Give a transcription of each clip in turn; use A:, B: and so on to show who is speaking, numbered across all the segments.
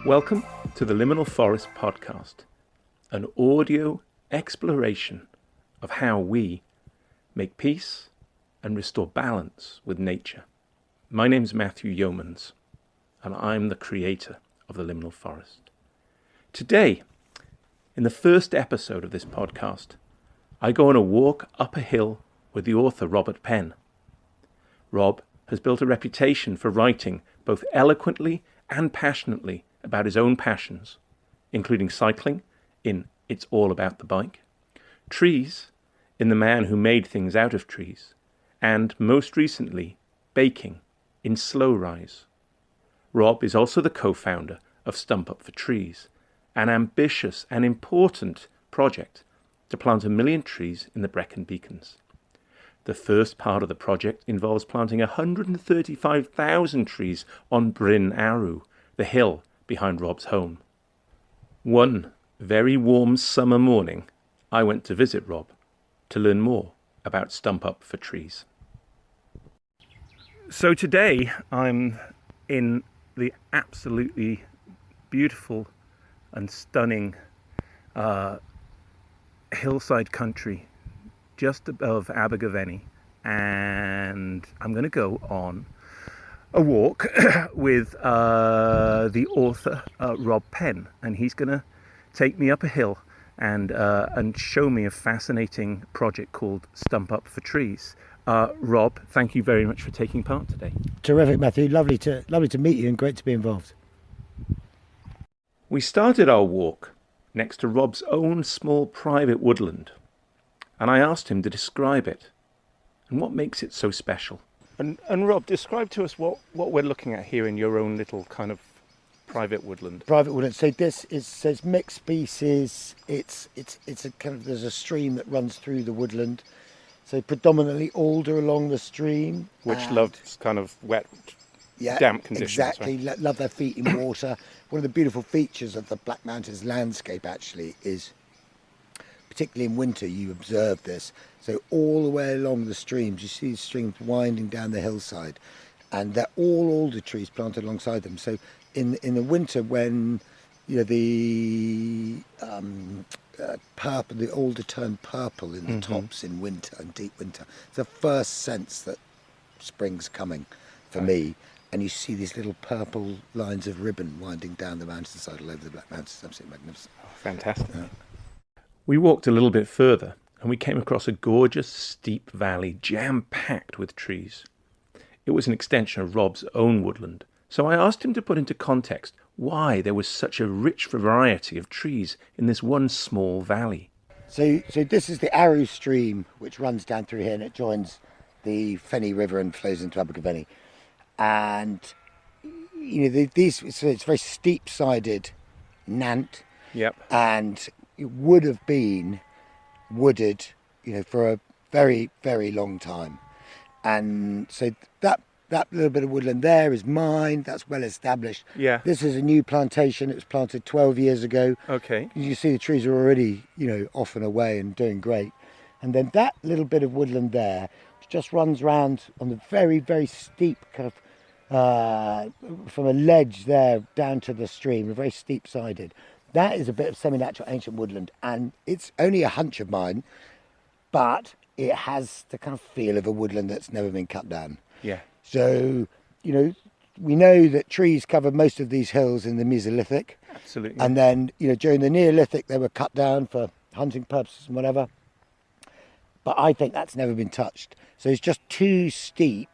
A: Welcome to the Liminal Forest podcast, an audio exploration of how we make peace and restore balance with nature. My name's Matthew Yeomans, and I'm the creator of the Liminal Forest. Today, in the first episode of this podcast, I go on a walk up a hill with the author Robert Penn. Rob has built a reputation for writing both eloquently and passionately about his own passions, including cycling in It's All About the Bike, trees in The Man Who Made Things Out of Trees, and most recently, baking in Slow Rise. Rob is also the co-founder of Stump Up for Trees, an ambitious and important project to plant 1 million trees in the Brecon Beacons. The first part of the project involves planting 135,000 trees on Bryn Arw, the hill behind Rob's home. One very warm summer morning, I went to visit Rob to learn more about Stump Up for Trees. So today I'm in the absolutely beautiful and stunning hillside country just above Abergavenny, and I'm going to go on a walk with the author Rob Penn, and he's going to take me up a hill and show me a fascinating project called Stump Up for Trees. Rob, thank you very much for taking part today.
B: Terrific, Matthew. Lovely to meet you and great to be involved.
A: We started our walk next to Rob's own small private woodland, and I asked him to describe it and what makes it so special. And Rob, describe to us what we're looking at here in your own little kind of private woodland.
B: Private woodland. So this says mixed species. It's a kind of, there's a stream that runs through the woodland. So predominantly alder along the stream,
A: which loves kind of wet, damp conditions.
B: Exactly.
A: Right?
B: Love their feet in water. One of the beautiful features of the Black Mountains landscape actually is, particularly in winter, you observe this. So all the way along the streams, you see streams winding down the hillside, and they're all alder trees planted alongside them. So in the winter, when the purple, the alder turn purple in the tops in winter, in deep winter, it's the first sense that spring's coming for me. And you see these little purple lines of ribbon winding down the mountainside all over the Black Mountains. Absolutely magnificent.
A: Oh, fantastic. Yeah. We walked a little bit further and we came across a gorgeous steep valley jam-packed with trees. It was an extension of Rob's own woodland, so I asked him to put into context why there was such a rich variety of trees in this one small valley.
B: So this is the Arw stream which runs down through here, and it joins the Fenny River and flows into Abergavenny. And it's very steep-sided nant.
A: Yep.
B: And it would have been wooded, for a very, very long time. And so that little bit of woodland there is mine. That's well established.
A: Yeah.
B: This is a new plantation. It was planted 12 years ago.
A: Okay.
B: You see the trees are already, off and away and doing great. And then that little bit of woodland there just runs round on the very, very steep kind of from a ledge there down to the stream, very steep-sided. That is a bit of semi-natural ancient woodland, and it's only a hunch of mine, but it has the kind of feel of a woodland that's never been cut down.
A: Yeah.
B: So, we know that trees covered most of these hills in the Mesolithic.
A: Absolutely.
B: And then, during the Neolithic, they were cut down for hunting purposes and whatever. But I think that's never been touched. So it's just too steep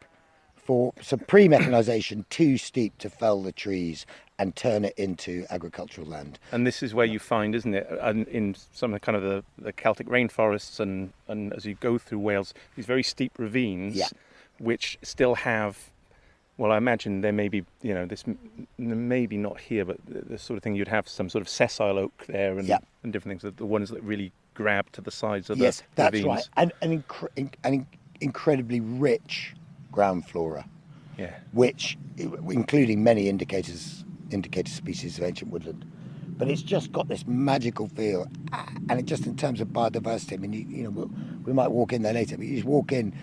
B: for some pre-mechanisation, too steep to fell the trees and turn it into agricultural land.
A: And this is where you find, isn't it, in some of the kind of the Celtic rainforests and as you go through Wales, these very steep ravines, which still have, well, I imagine there may be, this maybe not here, but the sort of thing you'd have some sort of sessile oak there and different things, the ones that really grab to the sides of the ravines. Yes,
B: that's right. And incredibly rich ground flora, which, including many indicator species of ancient woodland, but it's just got this magical feel. And it just in terms of biodiversity, I mean, we might walk in there later, but you just walk in,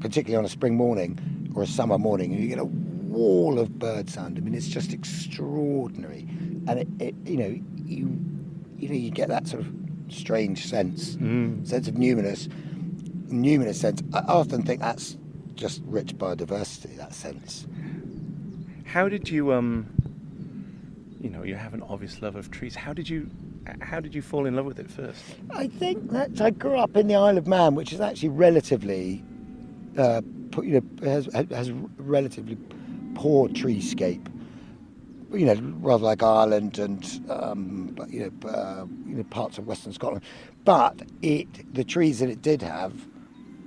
B: particularly on a spring morning or a summer morning, and you get a wall of bird sound. I mean, it's just extraordinary, and you get that sort of strange sense of numinous sense. I often think that's just rich biodiversity, that sense.
A: How did you you have an obvious love of trees. How did you fall in love with it first?
B: I think that I grew up in the Isle of Man, which is actually relatively has relatively poor treescape. Rather like Ireland and parts of Western Scotland. But the trees that it did have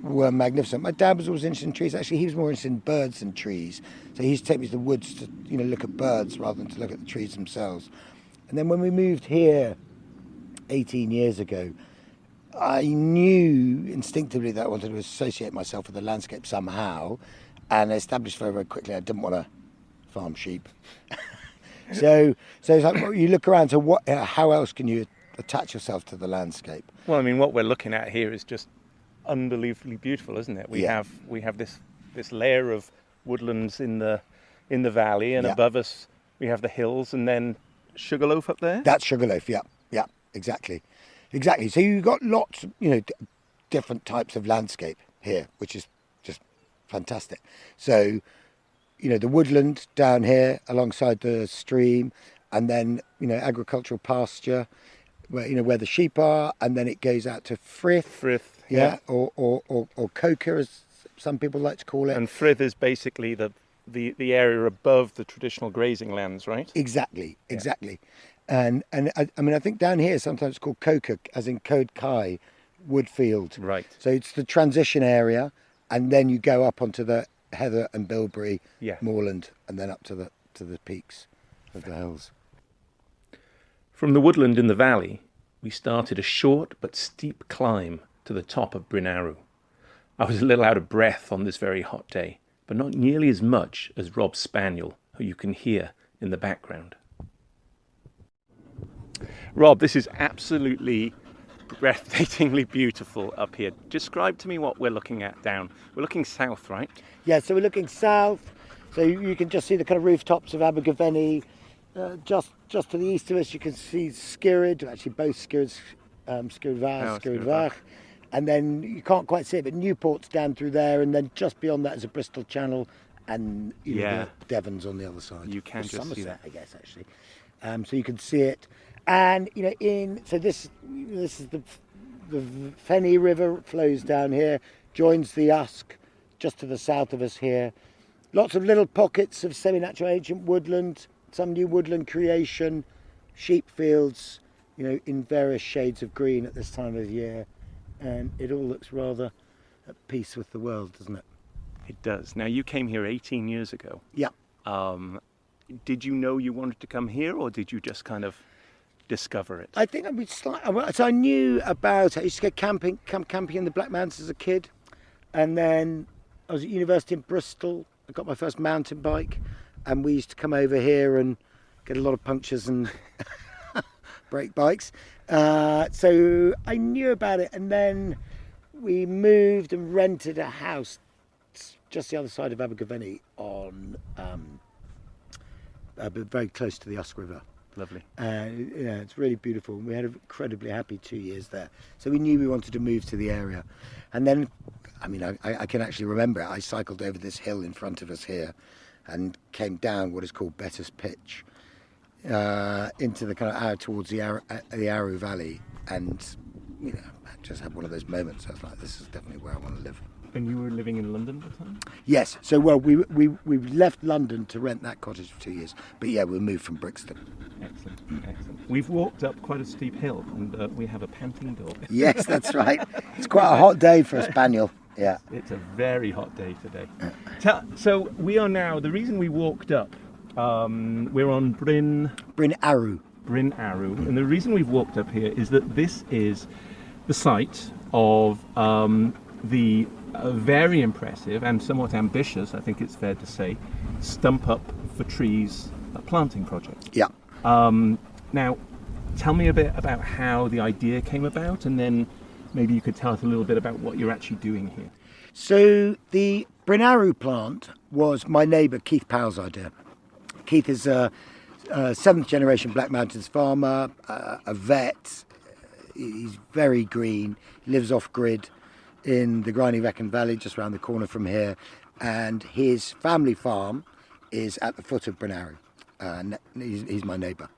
B: were magnificent. My dad was always interested in trees. Actually, he was more interested in birds than trees. So he used to take me to the woods to look at birds rather than to look at the trees themselves. And then when we moved here 18 years ago, I knew instinctively that I wanted to associate myself with the landscape somehow, and I established very, very quickly I didn't want to farm sheep. So it's like, you look around. So how else can you attach yourself to the landscape?
A: Well, I mean, what we're looking at here is just unbelievably beautiful, isn't it? We have this layer of woodlands in the valley, and above us we have the hills, and then Sugarloaf up there.
B: That's Sugarloaf. Yeah, exactly. So you've got lots, different types of landscape here, which is just fantastic. So, the woodland down here alongside the stream, and then agricultural pasture, where the sheep are, and then it goes out to Frith, or Coker, as some people like to call it.
A: And Frith is basically the area above the traditional grazing lands, right?
B: Exactly. And I think down here sometimes it's called Coker, as in Code Kai, Woodfield.
A: Right.
B: So it's the transition area, and then you go up onto the heather and bilberry moorland, and then up to the peaks of the hills.
A: From the woodland in the valley, we started a short but steep climb to the top of Bryn Arw. I was a little out of breath on this very hot day, but not nearly as much as Rob's spaniel, who you can hear in the background. Rob, this is absolutely breathtakingly beautiful up here. Describe to me what we're looking at down. We're looking south, right?
B: Yeah, so we're looking south. So you can just see the kind of rooftops of Abergavenny. Just to the east of us, you can see Skirrid, actually both Skirrids, Skirrid. And then you can't quite see it, but Newport's down through there, and then just beyond that is a Bristol Channel, and the Devon's on the other side.
A: You can just
B: Somerset,
A: see that,
B: I guess, actually. So you can see it, and this is the Fenny River flows down here, joins the Usk just to the south of us here. Lots of little pockets of semi-natural ancient woodland, some new woodland creation, sheep fields, in various shades of green at this time of year, and it all looks rather at peace with the world, doesn't it?
A: It does. Now, you came here 18 years ago.
B: Yeah.
A: Did you know you wanted to come here, or did you just kind of discover it?
B: I think I knew about it. I used to come camping in the Black Mountains as a kid, and then I was at university in Bristol. I got my first mountain bike, and we used to come over here and get a lot of punctures and break bikes. So I knew about it, and then we moved and rented a house just the other side of Abergavenny on very close to the Usk River.
A: Lovely.
B: It's really beautiful. We had an incredibly happy 2 years there. So we knew we wanted to move to the area. And then, I can actually remember it. I cycled over this hill in front of us here and came down what is called Better's Pitch into the kind of hour towards the Arrow Valley. And, I just had one of those moments. I was like, this is definitely where I want to live.
A: And you were living in London at the time?
B: Yes. So, we left London to rent that cottage for 2 years. But yeah, we moved from Brixton.
A: Excellent. We've walked up quite a steep hill, and we have a panting dog.
B: Yes, that's right. It's quite a hot day for a spaniel. Yeah.
A: It's a very hot day today. So we are now, the reason we walked up, we're on Bryn
B: Arw.
A: And the reason we've walked up here is that this is the site of the very impressive and somewhat ambitious, I think it's fair to say, Stump Up for Trees planting project.
B: Yeah.
A: Now, tell me a bit about how the idea came about, and then maybe you could tell us a little bit about what you're actually doing here.
B: So the Brinaru plant was my neighbour Keith Powell's idea. Keith is a seventh generation Black Mountains farmer, a vet. He's very green. He lives off grid in the Griney Wrekin Valley, just around the corner from here. And his family farm is at the foot of Brinaru. He's my neighbour.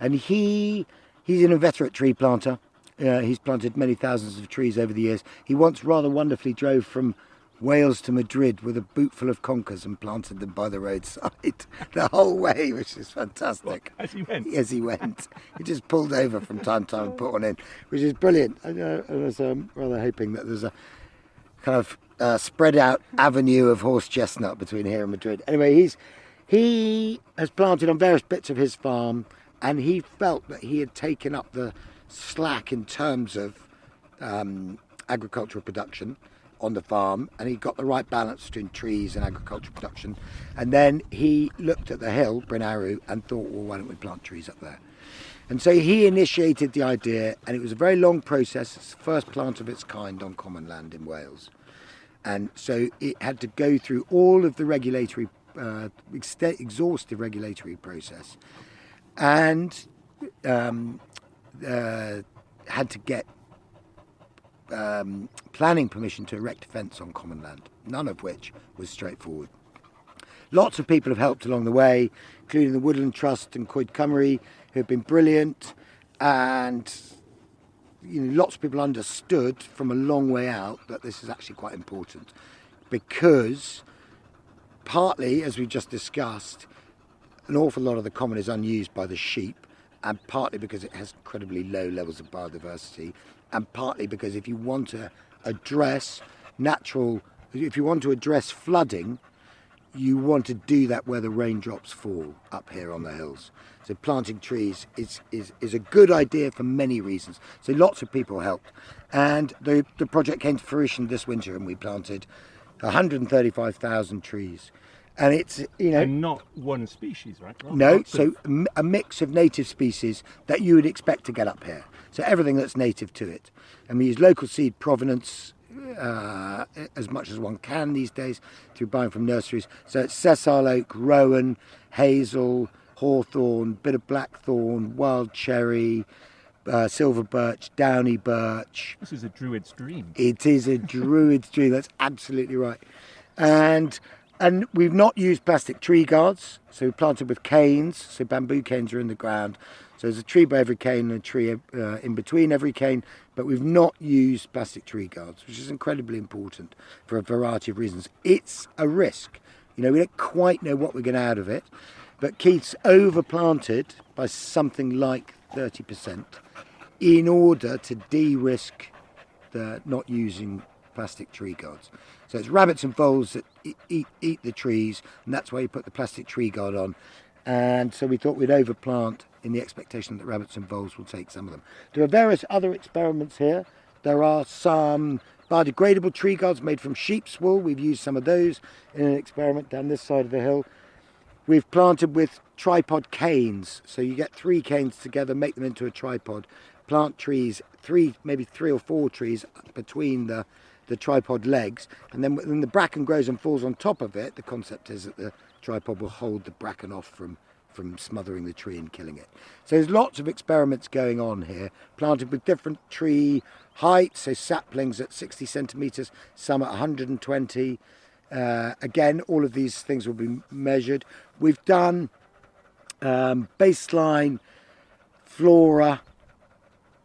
B: And he's an inveterate tree planter. He's planted many thousands of trees over the years. He once rather wonderfully drove from Wales to Madrid with a boot full of conkers and planted them by the roadside the whole way, which is fantastic.
A: As he went?
B: As he went. He just pulled over from time to time and put one in, which is brilliant. I was rather hoping that there's a kind of spread out avenue of horse chestnut between here and Madrid. Anyway, he has planted on various bits of his farm, and he felt that he had taken up the slack in terms of agricultural production on the farm, and he got the right balance between trees and agricultural production. And then he looked at the hill, Brinaru, and thought, well, why don't we plant trees up there? And so he initiated the idea, and it was a very long process. It's the first plant of its kind on common land in Wales. And so it had to go through all of the regulatory, exhaustive regulatory process, and had to get planning permission to erect a fence on common land, none of which was straightforward. Lots of people have helped along the way, including the Woodland Trust and Coed Cymru, who have been brilliant, and lots of people understood from a long way out that this is actually quite important, because partly, as we just discussed, an awful lot of the common is unused by the sheep, and partly because it has incredibly low levels of biodiversity, and partly because if you want to address flooding, you want to do that where the raindrops fall up here on the hills. So planting trees is a good idea for many reasons. So lots of people helped, and the project came to fruition this winter, and we planted 135,000 trees. And it's,
A: And not one species, right?
B: No, so a mix of native species that you would expect to get up here. So everything that's native to it. And we use local seed provenance as much as one can these days through buying from nurseries. So it's sessile oak, rowan, hazel, hawthorn, bit of blackthorn, wild cherry, silver birch, downy birch.
A: This is a druid's dream.
B: It is a druid's dream, that's absolutely right. And we've not used plastic tree guards, so we planted with canes, so bamboo canes are in the ground. So there's a tree by every cane and a tree in between every cane, but we've not used plastic tree guards, which is incredibly important for a variety of reasons. It's a risk. We don't quite know what we're going to out of it, but Keith's overplanted by something like 30% in order to de-risk the not using plastic tree guards. So it's rabbits and voles that eat the trees, and that's why you put the plastic tree guard on. And so we thought we'd overplant in the expectation that rabbits and voles will take some of them. There are various other experiments here. There are some biodegradable tree guards made from sheep's wool. We've used some of those in an experiment down this side of the hill. We've planted with tripod canes. So you get 3 canes together, make them into a tripod, plant trees, maybe three or four trees between the tripod legs, and then when the bracken grows and falls on top of it, the concept is that the tripod will hold the bracken off from smothering the tree and killing it. So there's lots of experiments going on here, planted with different tree heights, so saplings at 60 centimetres, some at 120. Again, all of these things will be measured. We've done baseline flora,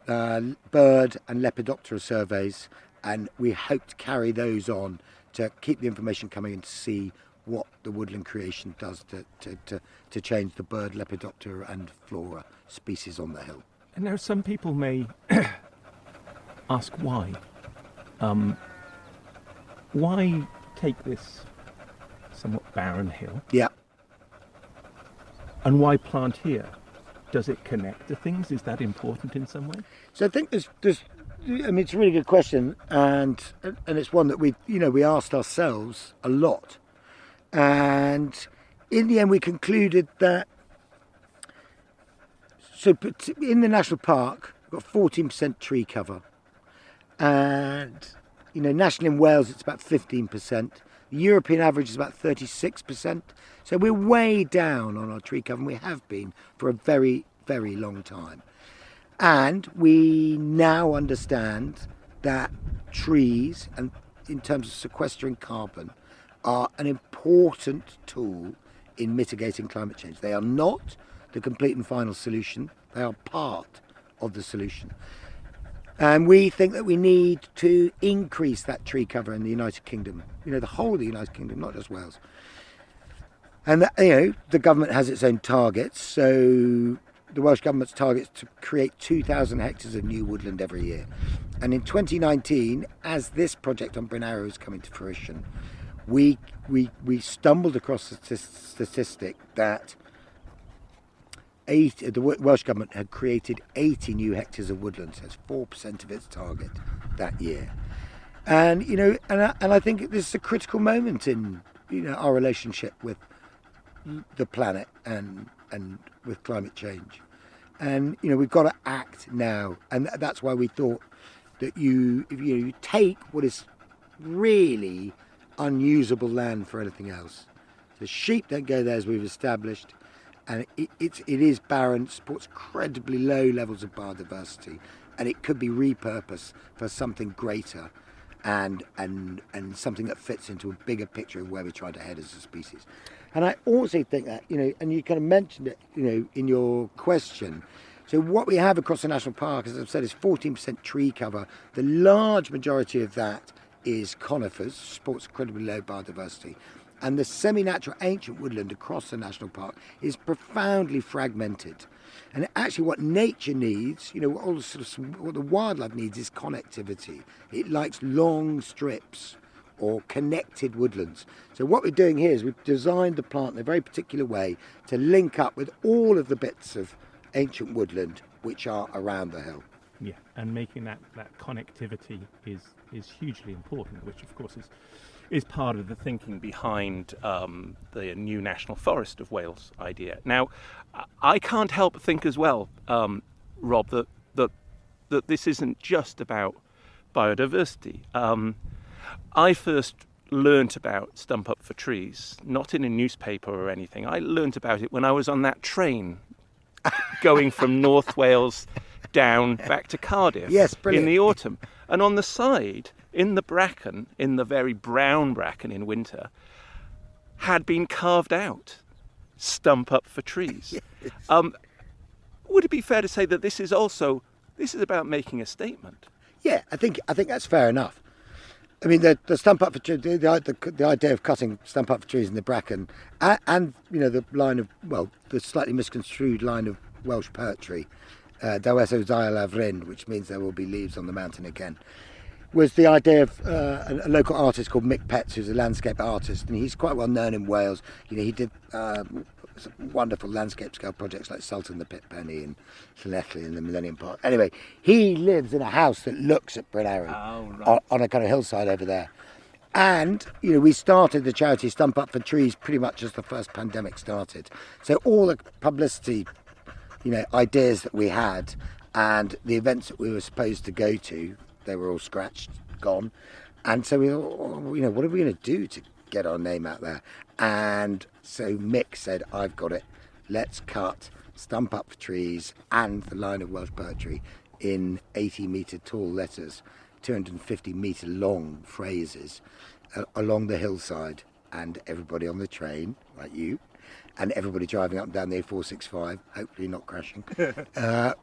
B: bird and Lepidoptera surveys, and we hope to carry those on to keep the information coming and to see what the woodland creation does to change the bird, Lepidoptera and flora species on the hill.
A: And now some people may ask why. Why take this somewhat barren hill?
B: Yeah.
A: And why plant here? Does it connect to things? Is that important in some way?
B: So I think there's it's a really good question, and it's one that we asked ourselves a lot, and in the end we concluded that in the national park we've got 14% tree cover, and nationally in Wales it's about 15%. The European average is about 36%. So we're way down on our tree cover, and we have been for a very, very long time. And we now understand that trees, and in terms of sequestering carbon, are an important tool in mitigating climate change. They are not the complete and final solution. They are part of the solution. And we think that we need to increase that tree cover in the United Kingdom, the whole of the United Kingdom, not just Wales. And that, the government has its own targets. So the Welsh Government's target is to create 2,000 hectares of new woodland every year. And in 2019, as this project on Bryn Arrow is coming to fruition, we stumbled across the statistic that the Welsh Government had created 80 new hectares of woodlands. That's 4% of its target that year. And I think this is a critical moment in our relationship with the planet and with climate change. And we've got to act now, and that's why we thought that if you take what is really unusable land for anything else. The sheep don't go there, as we've established, and it is barren, supports incredibly low levels of biodiversity, and it could be repurposed for something greater and something that fits into a bigger picture of where we're trying to head as a species. And I also think that, and you kind of mentioned it, in your question. So what we have across the national park, as I've said, is 14% tree cover. The large majority of that is conifers, supports incredibly low biodiversity. And the semi-natural ancient woodland across the national park is profoundly fragmented. And actually what nature needs, what the wildlife needs is connectivity. It likes long strips or connected woodlands. So what we're doing here is we've designed the plant in a very particular way to link up with all of the bits of ancient woodland which are around the hill.
A: Yeah, and making that connectivity is hugely important, which of course is part of the thinking behind the new National Forest of Wales idea. Now, I can't help but think as well, Rob, that this isn't just about biodiversity. I first learnt about Stump Up for Trees, not in a newspaper or anything. I learnt about it when I was on that train going from North Wales down back to Cardiff.
B: Yes, brilliant.
A: In the autumn. And on the side, in the bracken, in the very brown bracken in winter, had been carved out Stump Up for Trees. Yes. Would it be fair to say that this is about making a statement?
B: Yeah, I think that's fair enough. I mean, the Stump Up for Trees, the idea of cutting Stump Up for Trees in the bracken, and the line of, the slightly misconstrued line of Welsh poetry, Daweso Dail Afrin, which means there will be leaves on the mountain again, was the idea of a local artist called McCabe, who's a landscape artist, and he's quite well known in Wales. He did wonderful landscape scale projects like Sultan the Pit Penny and Llanelli and the Millennium Park. Anyway, he lives in a house that looks at Bryn Arrow on a kind of hillside over there. And, we started the charity Stump Up for Trees pretty much as the first pandemic started. So all the publicity, ideas that we had and the events that we were supposed to go to, they were all scratched, gone. And so we thought, what are we going to do to get our name out there? And so Mick said, I've got it. Let's cut Stump Up for Trees and the line of Welsh poetry in 80-metre tall letters, 250-metre long phrases along the hillside. And everybody on the train, like you, and everybody driving up and down the A465, hopefully not crashing,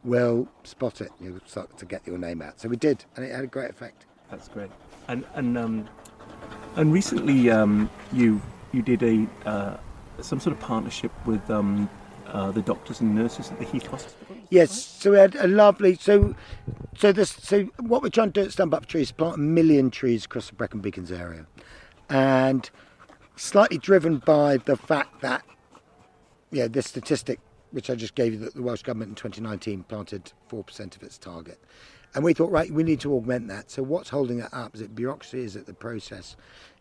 B: will spot it. You'll start to get your name out. So we did, and it had a great effect.
A: That's great. And recently you did some sort of partnership with the doctors and nurses at the Heath Hospital.
B: Yes, so we had a lovely. So what we're trying to do at Stump Up for Trees is plant 1 million trees across the Brecon Beacons area, and slightly driven by the fact that this statistic which I just gave you, that the Welsh Government in 2019 planted 4% of its target. And we thought, right, we need to augment that. So what's holding that up? Is it bureaucracy? Is it the process?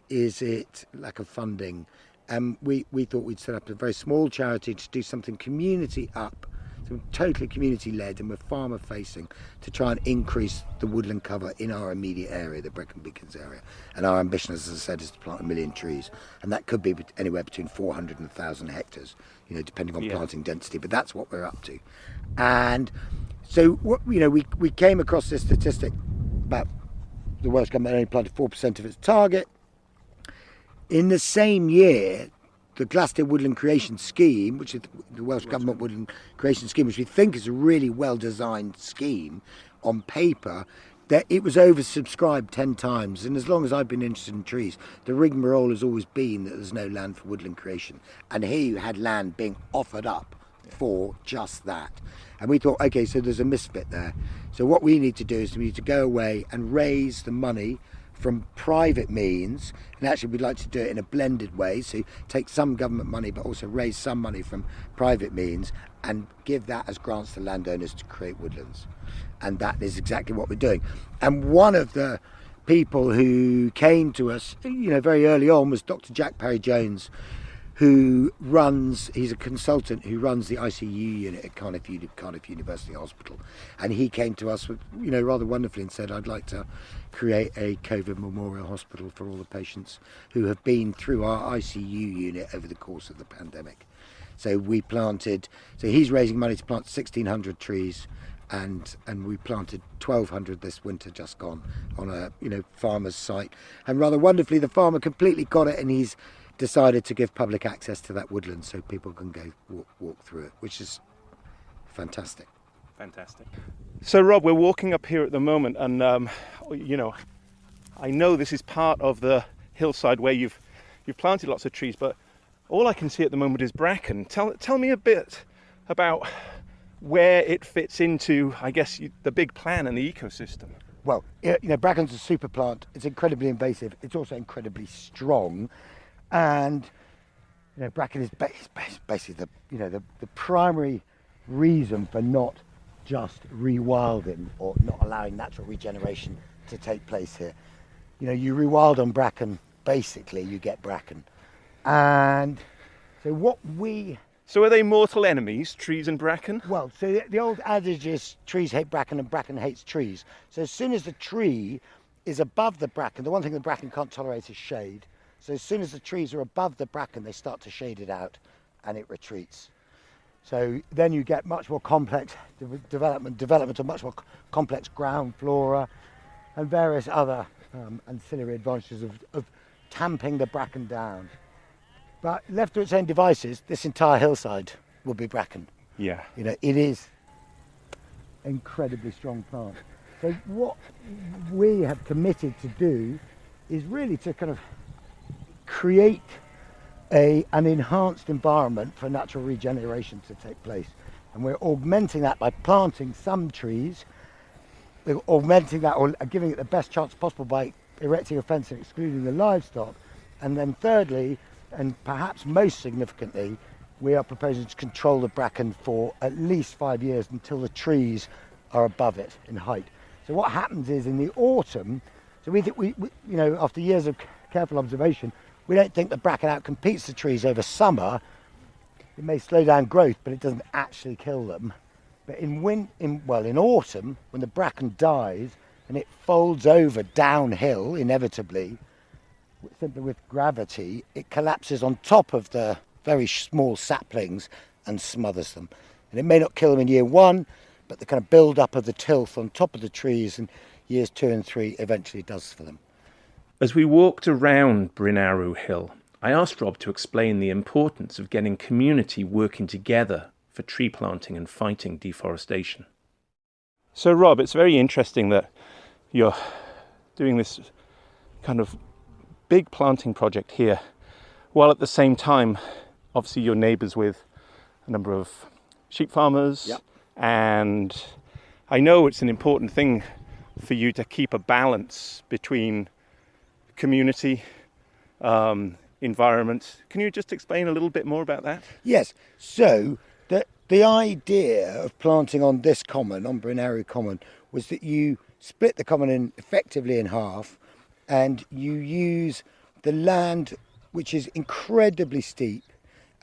B: Is it lack of funding? And we thought we'd set up a very small charity to do something community up. So we're totally community-led, and we're farmer-facing to try and increase the woodland cover in our immediate area, the Brecon Beacons area. And our ambition, as I said, is to plant 1 million trees, and that could be anywhere between 400 and 1,000 hectares, depending on planting density. But that's what we're up to. And so, we came across this statistic about the Welsh Government only planted 4% of its target. In the same year, the Glasgow Woodland Creation Scheme, which is the Welsh Government Woodland Creation Scheme, which we think is a really well-designed scheme on paper, that it was oversubscribed 10 times. And as long as I've been interested in trees, the rigmarole has always been that there's no land for woodland creation. And here you had land being offered up for just that. And we thought, okay, so there's a misfit there. So what we need to do is we need to go away and raise the money from private means, and actually we'd like to do it in a blended way, so take some government money but also raise some money from private means and give that as grants to landowners to create woodlands. And that is exactly what we're doing. And one of the people who came to us very early on was Dr. Jack Parry-Jones, he's a consultant who runs the ICU unit at Cardiff University Hospital, and he came to us rather wonderfully and said, I'd like to create a COVID memorial hospital for all the patients who have been through our ICU unit over the course of the pandemic. So he's raising money to plant 1,600 trees, and we planted 1,200 this winter just gone on a farmer's site, and rather wonderfully the farmer completely got it, and he's decided to give public access to that woodland so people can go walk through it, which is fantastic.
A: So Rob, we're walking up here at the moment, and I know this is part of the hillside where you've planted lots of trees, but all I can see at the moment is bracken. Tell me a bit about where it fits into, I guess, the big plan and the ecosystem.
B: Well, bracken's a super plant. It's incredibly invasive. It's also incredibly strong. And bracken is basically the primary reason for not just rewilding or not allowing natural regeneration to take place here. You rewild on bracken, basically you get bracken. And so
A: are they mortal enemies, trees and bracken?
B: Well, so the old adage is trees hate bracken and bracken hates trees. So as soon as the tree is above the bracken, the one thing the bracken can't tolerate is shade. So as soon as the trees are above the bracken, they start to shade it out and it retreats. So then you get much more complex development of much more complex ground flora and various other ancillary advantages of tamping the bracken down. But left to its own devices, this entire hillside will be bracken.
A: Yeah.
B: It is incredibly strong plant. So what we have committed to do is really to kind of create an enhanced environment for natural regeneration to take place, and we're augmenting that by planting some trees. We're augmenting that or giving it the best chance possible by erecting a fence and excluding the livestock. And then thirdly, and perhaps most significantly, we are proposing to control the bracken for at least 5 years until the trees are above it in height. So what happens is in the autumn, so we think we after years of careful observation, we don't think the bracken outcompetes the trees over summer. It may slow down growth, but it doesn't actually kill them. But in autumn, when the bracken dies and it folds over downhill, inevitably, simply with gravity, it collapses on top of the very small saplings and smothers them. And it may not kill them in year 1, but the kind of build-up of the tilth on top of the trees in years 2 and 3 eventually does for them.
A: As we walked around Bryn Arw Hill, I asked Rob to explain the importance of getting community working together for tree planting and fighting deforestation. So Rob, it's very interesting that you're doing this kind of big planting project here, while at the same time, obviously you're neighbours with a number of sheep farmers.
B: Yep. And
A: I know it's an important thing for you to keep a balance between community, environment. Can you just explain a little bit more about that?
B: Yes. So the idea of planting on this common, on Bryn Arw Common, was that you split the common effectively in half, and you use the land, which is incredibly steep,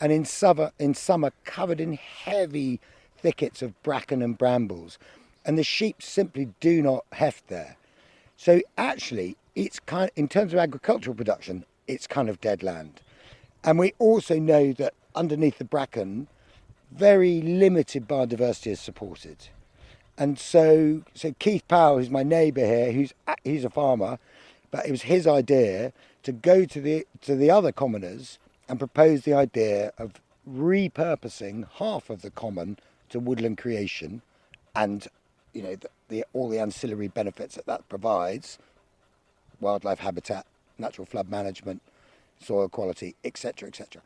B: and in summer covered in heavy, thickets of bracken and brambles, and the sheep simply do not heft there. So actually, it's kind of, in terms of agricultural production, it's kind of dead land. And we also know that underneath the bracken, very limited biodiversity is supported. And so Keith Powell, who's my neighbour here, he's a farmer, but it was his idea to go to the other commoners and propose the idea of repurposing half of the common to woodland creation, and all the ancillary benefits that provides: wildlife habitat, natural flood management, soil quality, etc., etc.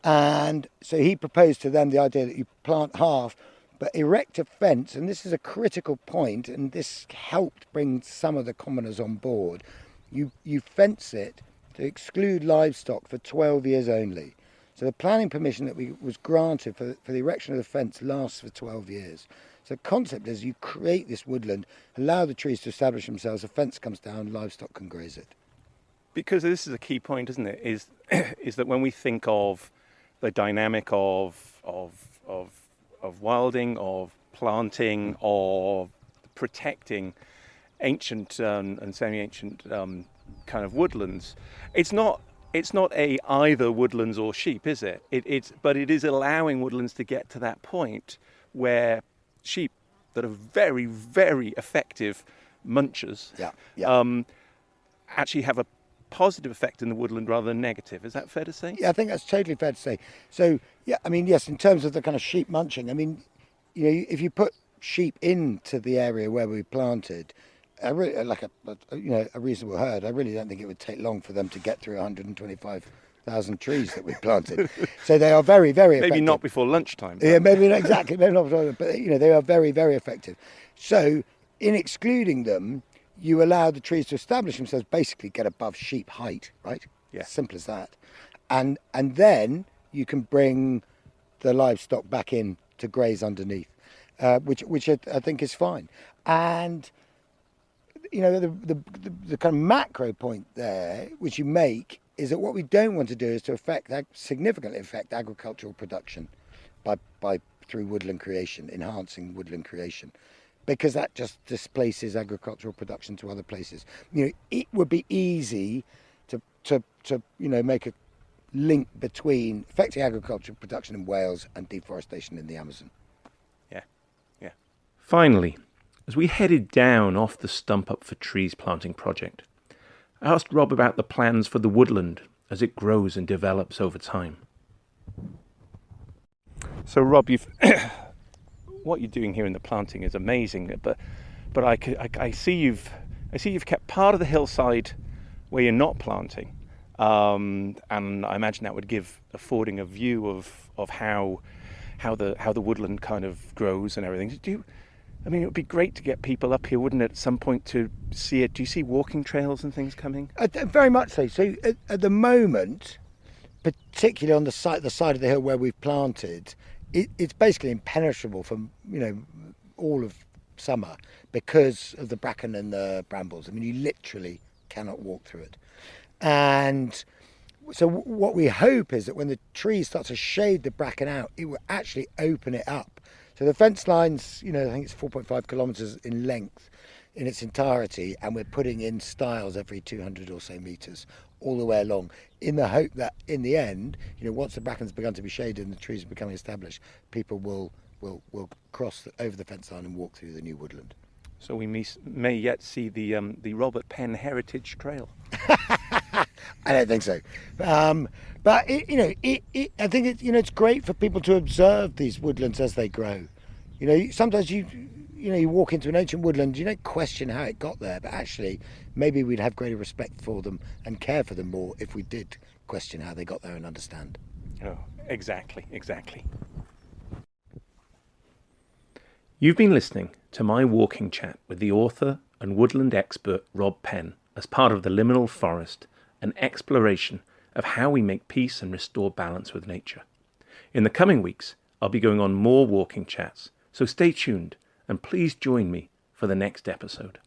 B: And so he proposed to them the idea that you plant half, but erect a fence, and this is a critical point, and this helped bring some of the commoners on board. You fence it to exclude livestock for 12 years only. So the planning permission that was granted for the erection of the fence lasts for 12 years. So the concept is you create this woodland, allow the trees to establish themselves, a fence comes down, livestock can graze it.
A: Because this is a key point, isn't it? Is that when we think of the dynamic of wilding, of planting, of protecting ancient and semi-ancient kind of woodlands, it's not a either woodlands or sheep, is it? But it is allowing woodlands to get to that point where sheep that are very, very effective munchers actually have a positive effect in the woodland rather than negative. Is that fair to say?
B: Yeah, I think that's totally fair to say. So, yeah, I mean, yes, in terms of the kind of sheep munching, I mean, if you put sheep into the area where we planted, a reasonable herd, I really don't think it would take long for them to get through 125,000 trees that we planted. So they are very, very effective.
A: Maybe not before lunchtime.
B: Yeah, maybe not exactly. Maybe not before, but they are very, very effective. So in excluding them, you allow the trees to establish themselves, basically get above sheep height, right?
A: Yeah.
B: Simple as that. And then you can bring the livestock back in to graze underneath, which I think is fine. And the kind of macro point there, which you make, is that what we don't want to do is to significantly affect agricultural production by through woodland creation, enhancing woodland creation, because that just displaces agricultural production to other places. It would be easy to make a link between affecting agricultural production in Wales and deforestation in the Amazon.
A: Yeah. Finally, as we headed down off the Stump Up for Trees planting project, I asked Rob about the plans for the woodland as it grows and develops over time. So Rob, what you're doing here in the planting is amazing, but I see you've kept part of the hillside where you're not planting, and I imagine that would affording a view of how the woodland kind of grows and everything. It would be great to get people up here, wouldn't it, at some point to see it? Do you see walking trails and things coming?
B: Very much so. So at the moment, particularly on the side of the hill where we've planted, it's basically impenetrable for all of summer because of the bracken and the brambles. I mean, you literally cannot walk through it. And so what we hope is that when the trees start to shade the bracken out, it will actually open it up. So the fence line's, I think it's 4.5 kilometres in length in its entirety, and we're putting in stiles every 200 or so metres all the way along, in the hope that in the end, once the bracken's begun to be shaded and the trees are becoming established, people will cross over the fence line and walk through the new woodland.
A: So we may yet see the Robert Penn Heritage Trail.
B: I don't think so, but I think it's great for people to observe these woodlands as they grow. Sometimes you walk into an ancient woodland, you don't question how it got there, but actually maybe we'd have greater respect for them and care for them more if we did question how they got there and understand.
A: Oh, exactly. You've been listening to my walking chat with the author and woodland expert Rob Penn as part of the Liminal Forest, an exploration of how we make peace and restore balance with nature. In the coming weeks, I'll be going on more walking chats, so stay tuned and please join me for the next episode.